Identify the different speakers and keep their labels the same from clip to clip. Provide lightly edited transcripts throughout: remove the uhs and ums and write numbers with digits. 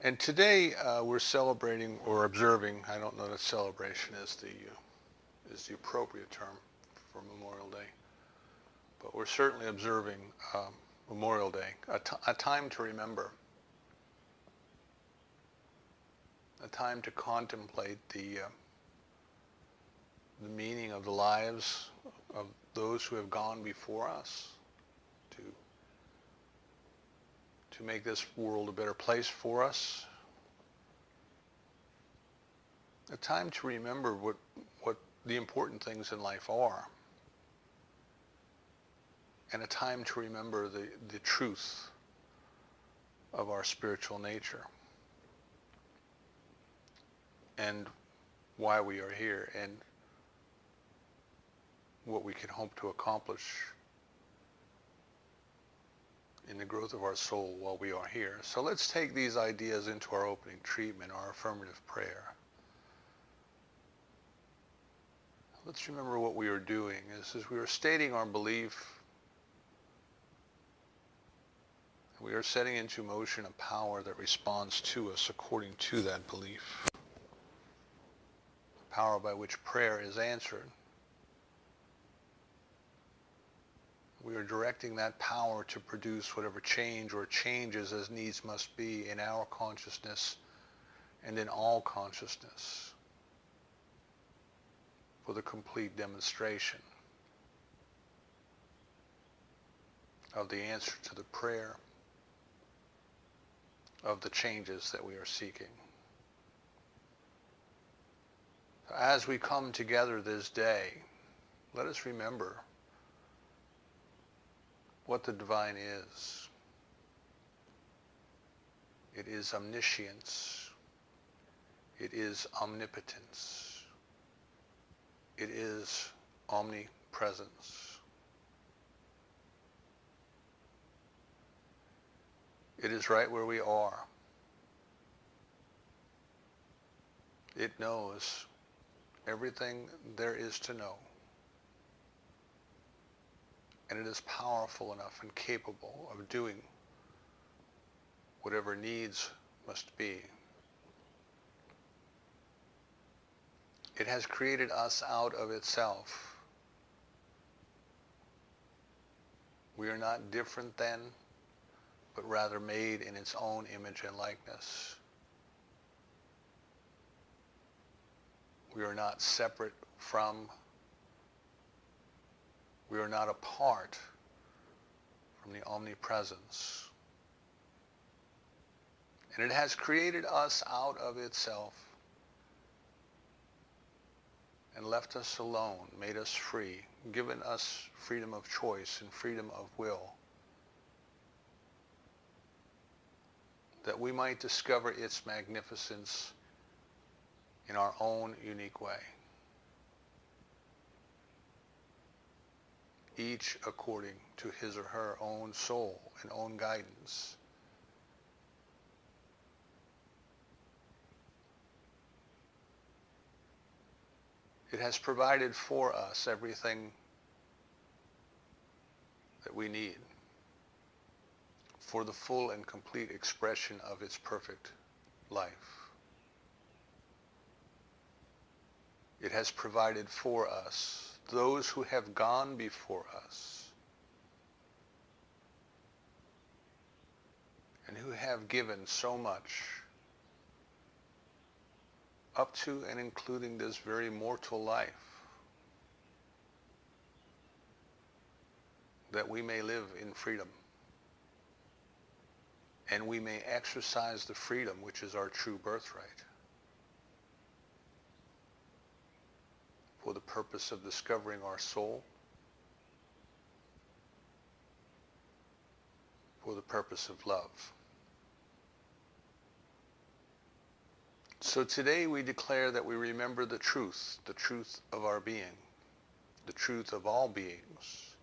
Speaker 1: And today we're celebrating or observing. I don't know that celebration is the appropriate term for Memorial Day, but we're certainly observing Memorial Day, a time to remember, a time to contemplate the meaning of the lives of those who have gone before us, to to make this world a better place for us. A time to remember what the important things in life are. And a time to remember the truth of our spiritual nature and why we are here and what we can hope to accomplish in the growth of our soul while we are here. So let's take these ideas into our opening treatment, our affirmative prayer. Let's remember what we are doing. As we are stating our belief, we are setting into motion a power that responds to us according to that belief. The power by which prayer is answered. We are directing that power to produce whatever change or changes as needs must be in our consciousness and in all consciousness for the complete demonstration of the answer to the prayer, of the changes that we are seeking. As we come together this day, let us remember what the divine is. It is omniscience. It is omnipotence. It is omnipresence. It is right where we are. It knows everything there is to know. And it is powerful enough and capable of doing whatever needs must be. It has created us out of itself. We are not different than, but rather made in its own image and likeness. We are not separate from, we are not apart from the omnipresence. And it has created us out of itself and left us alone, made us free, given us freedom of choice and freedom of will, that we might discover its magnificence in our own unique way, each according to his or her own soul and own guidance. It has provided for us everything that we need for the full and complete expression of its perfect life. It has provided for us those who have gone before us and who have given so much up to and including this very mortal life, that we may live in freedom and we may exercise the freedom which is our true birthright for the purpose of discovering our soul, for the purpose of love. So today we declare that we remember the truth of our being, the truth of all beings,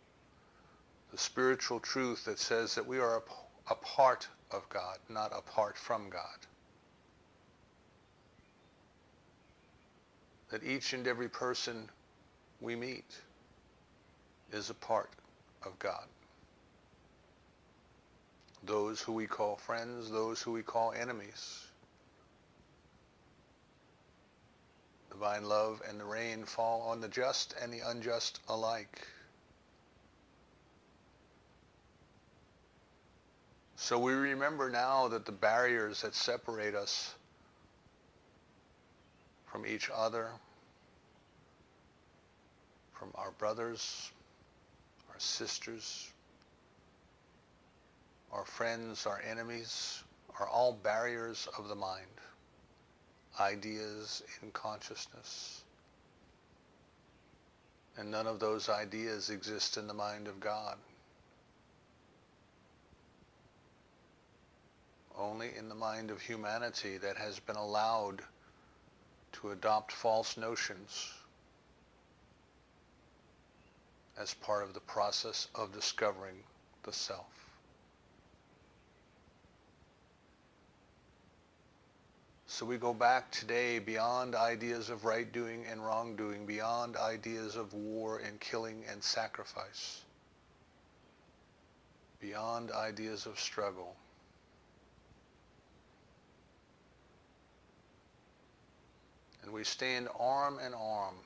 Speaker 1: the spiritual truth that says that we are a part of God, not apart from God. That each and every person we meet is a part of God. Those who we call friends, those who we call enemies, Divine love and the rain fall on the just and the unjust alike. So we remember now that the barriers that separate us from each other, from our brothers, our sisters, our friends, our enemies, are all barriers of the mind, ideas in consciousness. And none of those ideas exist in the mind of God. Only in the mind of humanity that has been allowed to adopt false notions as part of the process of discovering the self. So we go back today beyond ideas of right doing and wrong doing, beyond ideas of war and killing and sacrifice, beyond ideas of struggle. And we stand arm in arm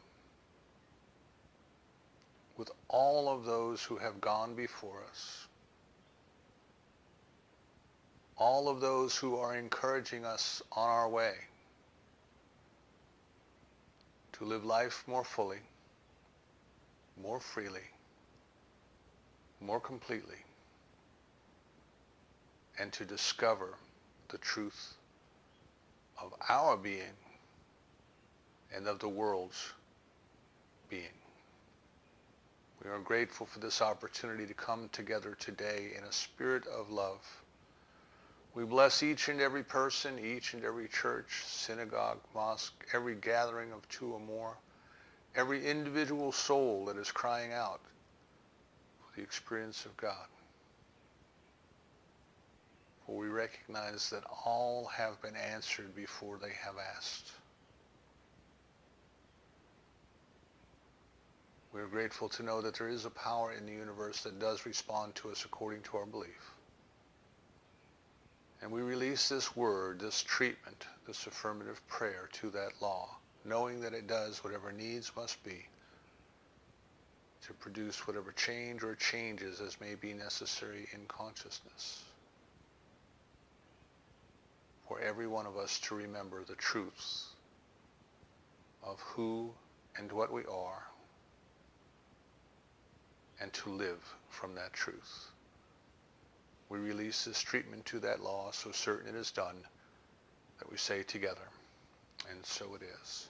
Speaker 1: with all of those who have gone before us, all of those who are encouraging us on our way to live life more fully, more freely, more completely, and to discover the truth of our being and of the world's being. We are grateful for this opportunity to come together today in a spirit of love. We bless each and every person, each and every church, synagogue, mosque, every gathering of two or more, every individual soul that is crying out for the experience of God. For we recognize that all have been answered before they have asked. We are grateful to know that there is a power in the universe that does respond to us according to our belief. And we release this word, this treatment, this affirmative prayer to that law, knowing that it does whatever needs must be to produce whatever change or changes as may be necessary in consciousness. For every one of us to remember the truths of who and what we are, and to live from that truth. We release this treatment to that law, so certain it is done, that we say together, and so it is.